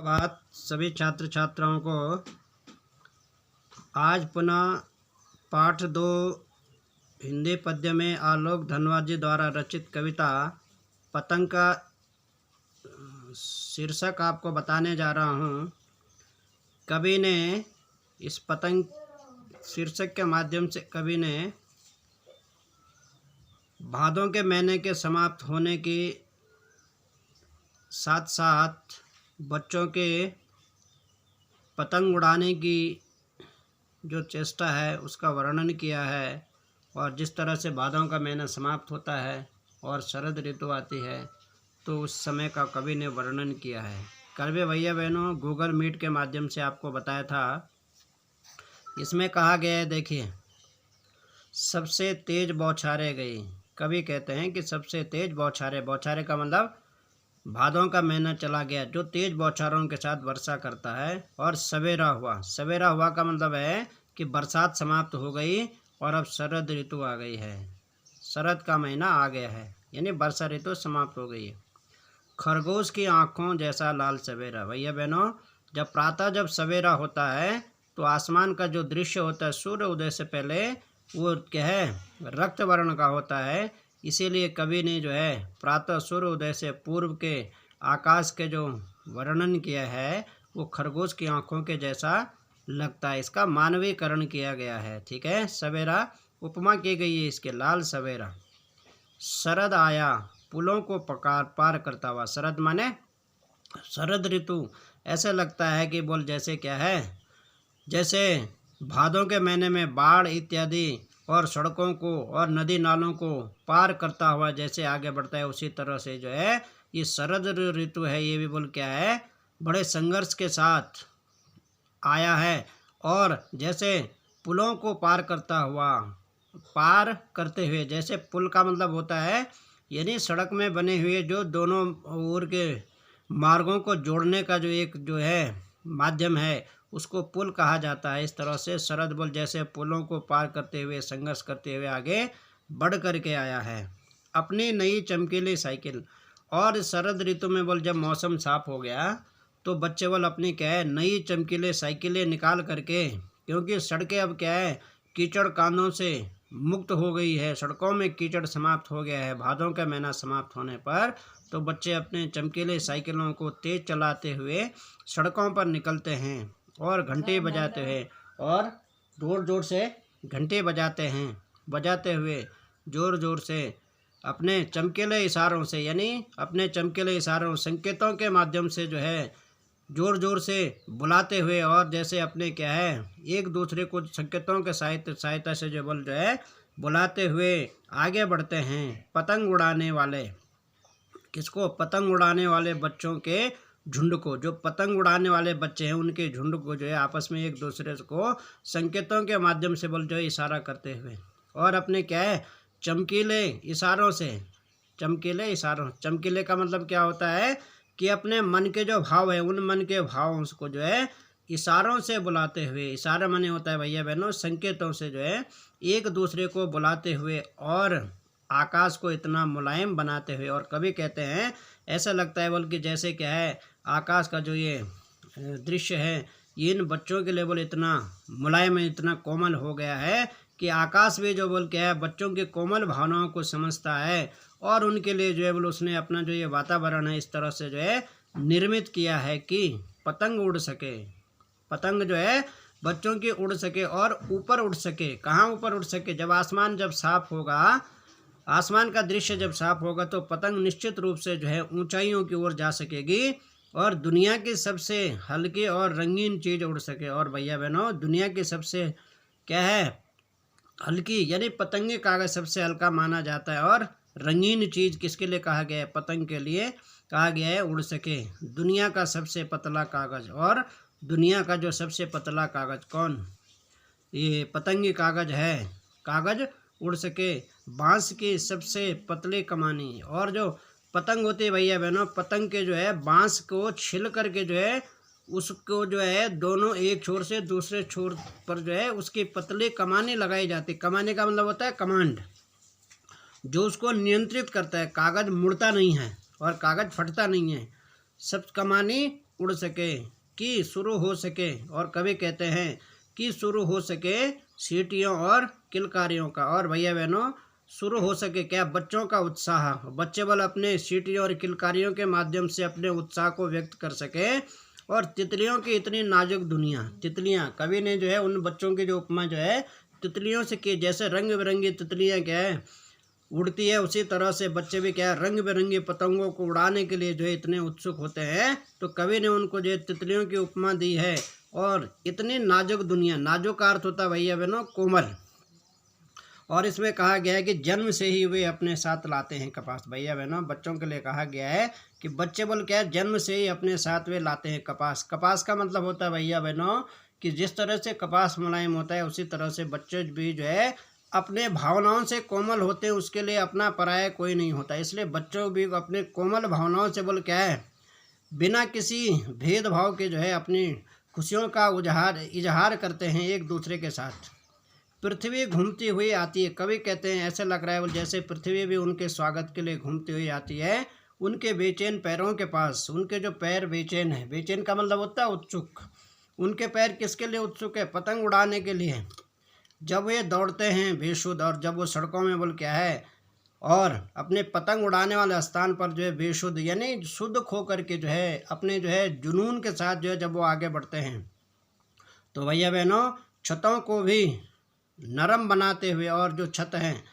बात सभी छात्र छात्राओं को आज पुनः पाठ 2 हिंदी पद्य में आलोक धनवाद जी द्वारा रचित कविता पतंग का शीर्षक आपको बताने जा रहा हूँ। कवि ने इस पतंग शीर्षक के माध्यम से कवि ने भादों के महीने के समाप्त होने के साथ साथ बच्चों के पतंग उड़ाने की जो चेष्टा है उसका वर्णन किया है, और जिस तरह से भादों का महीना समाप्त होता है और शरद ऋतु आती है तो उस समय का कवि ने वर्णन किया है। कल भैया बहनों गूगल मीट के माध्यम से आपको बताया था। इसमें कहा गया है, देखिए, सबसे तेज बौछारें गई। कवि कहते हैं कि सबसे तेज बौछारें, बौछारें का मतलब भादों का महीना चला गया जो तेज बौछारों के साथ वर्षा करता है। और सवेरा हुआ, सवेरा हुआ का मतलब है कि बरसात समाप्त हो गई और अब शरद ऋतु आ गई है। शरद का महीना आ गया है यानी वर्षा ऋतु समाप्त हो गई है। खरगोश की आँखों जैसा लाल सवेरा। भैया बहनों, जब प्रातः जब सवेरा होता है तो आसमान का जो दृश्य होता है सूर्य उदय से पहले वो क्या है, रक्त वर्ण का होता है। इसीलिए कवि ने जो है प्रातः सूर्य उदय से पूर्व के आकाश के जो वर्णन किया है वो खरगोश की आँखों के जैसा लगता है। इसका मानवीकरण किया गया है। ठीक है, सवेरा उपमा की गई है इसके, लाल सवेरा। शरद आया पुलों को पार करता हुआ। शरद माने शरद ऋतु। ऐसे लगता है कि बोल जैसे क्या है, जैसे भादों के महीने में बाढ़ इत्यादि और सड़कों को और नदी नालों को पार करता हुआ जैसे आगे बढ़ता है, उसी तरह से जो है ये शरद ऋतु है, ये भी बोल क्या है, बड़े संघर्ष के साथ आया है। और जैसे पुलों को पार करता हुआ, पार करते हुए, जैसे पुल का मतलब होता है यानी सड़क में बने हुए जो दोनों ओर के मार्गों को जोड़ने का जो एक जो है माध्यम है उसको पुल कहा जाता है। इस तरह से शरद बोल जैसे पुलों को पार करते हुए संघर्ष करते हुए आगे बढ़ करके आया है। अपनी नई चमकीली साइकिल। और शरद ऋतु में बोल जब मौसम साफ हो गया तो बच्चे बोल अपनी क्या है नई चमकीले साइकिलें निकाल करके, क्योंकि सड़कें अब क्या है कीचड़ कांदों से मुक्त हो गई है, सड़कों में कीचड़ समाप्त हो गया है। भादों का महीना समाप्त होने पर तो बच्चे अपने चमकीले साइकिलों को तेज चलाते हुए सड़कों पर निकलते हैं और घंटे बजाते हैं, और जोर जोर से घंटे बजाते हुए जोर जोर से अपने चमकीले इशारों से, यानी अपने चमकीले इशारों संकेतों के माध्यम से जो है जोर जोर से बुलाते हुए, और जैसे अपने क्या है एक दूसरे को संकेतों के सहायता से जो बोल जो है बुलाते हुए आगे बढ़ते हैं। पतंग उड़ाने वाले, किसको, पतंग उड़ाने वाले बच्चों के झुंड को, जो पतंग उड़ाने वाले बच्चे हैं उनके झुंड को जो है आपस में एक दूसरे को संकेतों के माध्यम से बोल जो है इशारा करते हुए, और अपने क्या है चमकीले इशारों से, चमकीले इशारों, चमकीले का मतलब क्या होता है कि अपने मन के जो भाव है उन मन के भावों को जो है इशारों से बुलाते हुए, इशारा माने होता है भैया बहनों संकेतों से जो है एक दूसरे को बुलाते हुए और आकाश को इतना मुलायम बनाते हुए। और कभी कहते हैं ऐसा लगता है बल्कि जैसे क्या है आकाश का जो ये दृश्य है इन बच्चों के लिए बोल इतना मुलायम है, इतना कोमल हो गया है कि आकाश भी जो बोल क्या है बच्चों के कोमल भावनाओं को समझता है, और उनके लिए जो है बोल उसने अपना जो ये वातावरण है इस तरह से जो है निर्मित किया है कि पतंग उड़ सके, पतंग जो है बच्चों की उड़ सके और ऊपर उड़ सके। कहाँ ऊपर उड़ सके, जब आसमान जब साफ होगा, आसमान का दृश्य जब साफ होगा तो पतंग निश्चित रूप से जो है ऊंचाइयों की ओर जा सकेगी और दुनिया की सबसे हल्की और रंगीन चीज़ उड़ सके। और भैया बहनों दुनिया की सबसे क्या है हल्की, यानी पतंगे कागज सबसे हल्का माना जाता है, और रंगीन चीज़ किसके लिए कहा गया है, पतंग के लिए कहा गया है उड़ सके। दुनिया का सबसे पतला कागज, और दुनिया का जो सबसे पतला कागज कौन, ये पतंगी कागज है, कागज उड़ सके। बांस की सबसे पतली कमानी, और जो पतंग होती है भैया बहनों पतंग के जो है बांस को छिल करके जो है उसको जो है दोनों एक छोर से दूसरे छोर पर जो है उसकी पतली कमानी लगाई जाती। कमाने का मतलब होता है कमांड, जो उसको नियंत्रित करता है। कागज मुड़ता नहीं है और कागज फटता नहीं है, सब कमानी उड़ सके, कि शुरू हो सके, और कभी कहते हैं कि शुरू हो सके सीटियों और किलकारियों का। और भैया बहनों, शुरू हो सके क्या? बच्चों का उत्साह। बच्चे बल अपने सीटियों और किलकारियों के माध्यम से अपने उत्साह को व्यक्त कर सके। और तितलियों की इतनी नाजुक दुनिया, तितलियाँ, कवि ने जो है उन बच्चों की जो उपमा जो है तितलियों से की, जैसे रंग बिरंगी तितलियाँ क्या है उड़ती है, उसी तरह से बच्चे भी क्या है रंग बिरंगी पतंगों को उड़ाने के लिए जो है इतने उत्सुक होते हैं। तो कवि ने उनको जो है तितलियों की उपमा दी है। और इतनी नाजुक दुनिया, नाजुक का अर्थ होता है भैया बहनों कोमल। और इसमें कहा गया है कि जन्म से ही वे अपने साथ लाते हैं कपास। भैया बहनों, बच्चों के लिए कहा गया है कि बच्चे बोल क्या है जन्म से ही अपने साथ वे लाते हैं कपास। कपास का मतलब होता है भैया बहनों कि जिस तरह से कपास मुलायम होता है, उसी तरह से बच्चे भी जो है अपने भावनाओं से कोमल होते हैं। उसके लिए अपना पराया कोई नहीं होता। इसलिए बच्चों भी अपने कोमल भावनाओं से बोल क्या है बिना किसी भेदभाव के जो है अपनी खुशियों का इजहार करते हैं एक दूसरे के साथ। पृथ्वी घूमती हुई आती है। कवि कहते हैं ऐसे लग रहा है जैसे पृथ्वी भी उनके स्वागत के लिए घूमती हुई आती है। उनके बेचैन पैरों के पास, उनके जो पैर बेचैन है, बेचैन का मतलब होता है उत्सुक। उनके पैर किसके लिए उत्सुक है? पतंग उड़ाने के लिए। जब वे दौड़ते हैं बेशुद्ध, और जब वो सड़कों में बोल क्या है और अपने पतंग उड़ाने वाले स्थान पर जो है बेशुद्ध यानी शुद्ध खो करके जो है अपने जो है जुनून के साथ जो है जब वो आगे बढ़ते हैं, तो भैया बहनों छतों को भी नरम बनाते हुए, और जो छत हैं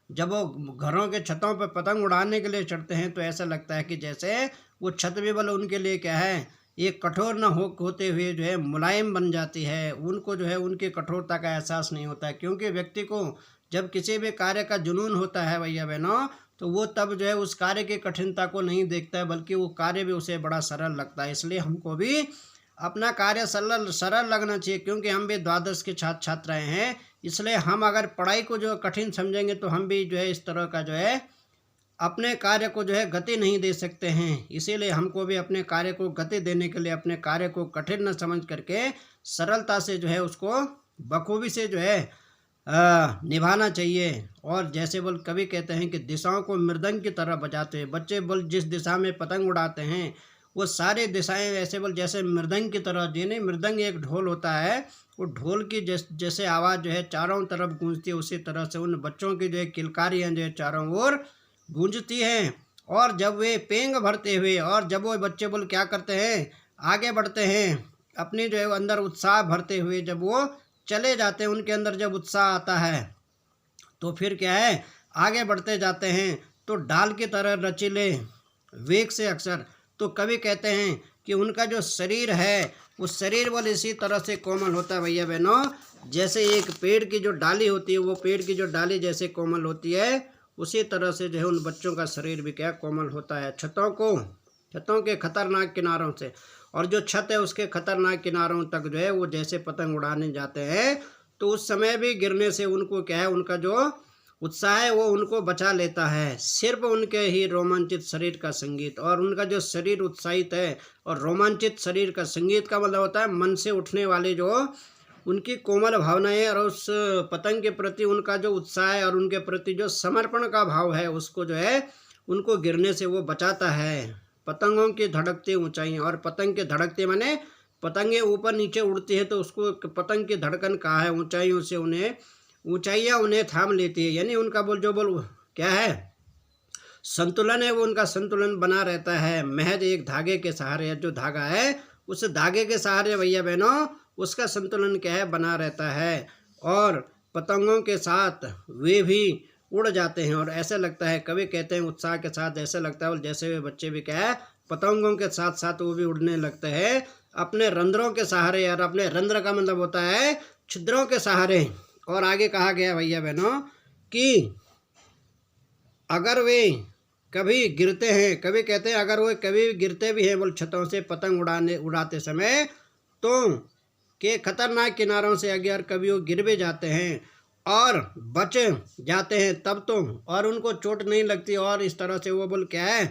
जब वो घरों के छतों पर पतंग उड़ाने के लिए चढ़ते हैं तो ऐसा लगता है कि जैसे वो छत भी बोले उनके लिए क्या है एक कठोर न होते हुए जो है मुलायम बन जाती है। उनको जो है उनकी कठोरता का एहसास नहीं होता है, क्योंकि व्यक्ति को जब किसी भी कार्य का जुनून होता है भैया बहनों, तो वो तब जो है उस कार्य की कठिनता को नहीं देखता है, बल्कि वो कार्य भी उसे बड़ा सरल लगता है। इसलिए हमको भी अपना कार्य सरल लगना चाहिए, क्योंकि हम भी द्वादश के छात्र छात्राएँ हैं। इसलिए हम अगर पढ़ाई को जो कठिन समझेंगे तो हम भी जो है इस तरह का जो है अपने कार्य को जो है गति नहीं दे सकते हैं। इसीलिए हमको भी अपने कार्य को गति देने के लिए अपने कार्य को कठिन न समझ करके सरलता से जो है उसको बखूबी से जो है निभाना चाहिए। और जैसे बोल कवि कहते हैं कि दिशाओं को मृदंग की तरह बजाते हैं। बच्चे बोल जिस दिशा में पतंग उड़ाते हैं वो सारी दिशाएं ऐसे बोल जैसे मृदंग की तरह, यानी मृदंग एक ढोल होता है, वो ढोल की जैसे आवाज़ जो है चारों तरफ गूंजती है, उसी तरह से उन बच्चों की जो है किलकारियाँ जो है चारों ओर गूंजती हैं। और जब वे पेंग भरते हुए, और जब वो बच्चे बोल क्या करते हैं आगे बढ़ते हैं अपनी जो है अंदर उत्साह भरते हुए, जब वो चले जाते हैं उनके अंदर जब उत्साह आता है तो फिर क्या है आगे बढ़ते जाते हैं तो डाल की तरह रचीले वेग से अक्सर। तो कवि कहते हैं कि उनका जो शरीर है उस शरीर वाले इसी तरह से कोमल होता है भैया बहनों, जैसे एक पेड़ की जो डाली होती है वो पेड़ की जो डाली जैसे कोमल होती है, उसी तरह से जो है उन बच्चों का शरीर भी क्या कोमल होता है। छतों के खतरनाक किनारों से, और जो छत है उसके खतरनाक किनारों तक जो है वो जैसे पतंग उड़ाने जाते हैं तो उस समय भी गिरने से उनको क्या है उनका जो उत्साह है वो उनको बचा लेता है। सिर्फ उनके ही रोमांचित शरीर का संगीत, और उनका जो शरीर उत्साहित है और रोमांचित शरीर का संगीत का मतलब होता है मन से उठने वाली जो उनकी कोमल भावनाएं, और उस पतंग के प्रति उनका जो उत्साह है और उनके प्रति जो समर्पण का भाव है उसको जो है उनको गिरने से वो बचाता है। पतंगों की धड़कती ऊंचाइयाँ, और पतंग के धड़कते माने पतंगें ऊपर नीचे उड़ती है तो उसको पतंग की धड़कन कहा है। ऊंचाइयों से ऊंचाइयाँ उन्हें थाम लेती है, यानी उनका बोल क्या है संतुलन है, वो उनका संतुलन बना रहता है महज एक धागे के सहारे। जो धागा है उस धागे के सहारे भैया बहनों उसका संतुलन क्या है बना रहता है। और पतंगों के साथ वे भी उड़ जाते हैं, और ऐसे लगता है कवि कहते हैं उत्साह के साथ ऐसे लगता है जैसे वे बच्चे भी क्या है पतंगों के साथ साथ वो भी उड़ने लगते हैं अपने रंध्रों के सहारे। यार अपने रंध्र का मतलब होता है छिद्रों के सहारे। और आगे कहा गया भैया बहनों कि अगर वे कभी गिरते हैं, कभी कहते हैं अगर वो कभी गिरते भी हैं बोल छतों से पतंग उड़ाते समय तो के खतरनाक किनारों से अगर कभी वो गिर भी जाते हैं और बच जाते हैं तब तो, और उनको चोट नहीं लगती और इस तरह से वो बोल क्या है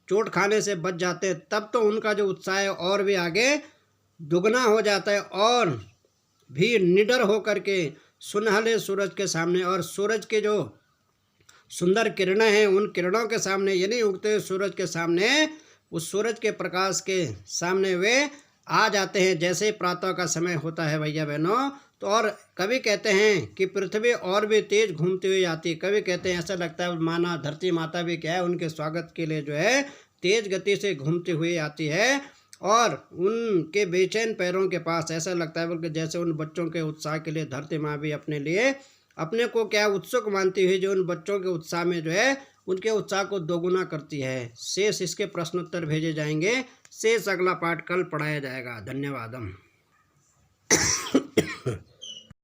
चोट खाने से बच जाते हैं, तब तो उनका जो उत्साह है और भी आगे दुगना हो जाता है। और भी निडर होकर के सुनहले सूरज के सामने, और सूरज के जो सुंदर किरणें हैं उन किरणों के सामने, यानी उगते सूरज के सामने उस सूरज के प्रकाश के सामने वे आ जाते हैं जैसे ही प्रातः का समय होता है भैया बहनों। तो और कवि कहते हैं कि पृथ्वी और भी तेज घूमती हुई आती है। कवि कहते हैं ऐसा लगता है माना धरती माता भी क्या है उनके स्वागत के लिए जो है तेज गति से घूमती हुई आती है, और उनके बेचैन पैरों के पास ऐसा लगता है बल्कि जैसे उन बच्चों के उत्साह के लिए धरती माँ भी अपने लिए अपने को क्या उत्सुक मानती हुई जो उन बच्चों के उत्साह में जो है उनके उत्साह को दोगुना करती है। शेष इसके प्रश्नोत्तर भेजे जाएंगे। शेष अगला पाठ कल पढ़ाया जाएगा। धन्यवाद।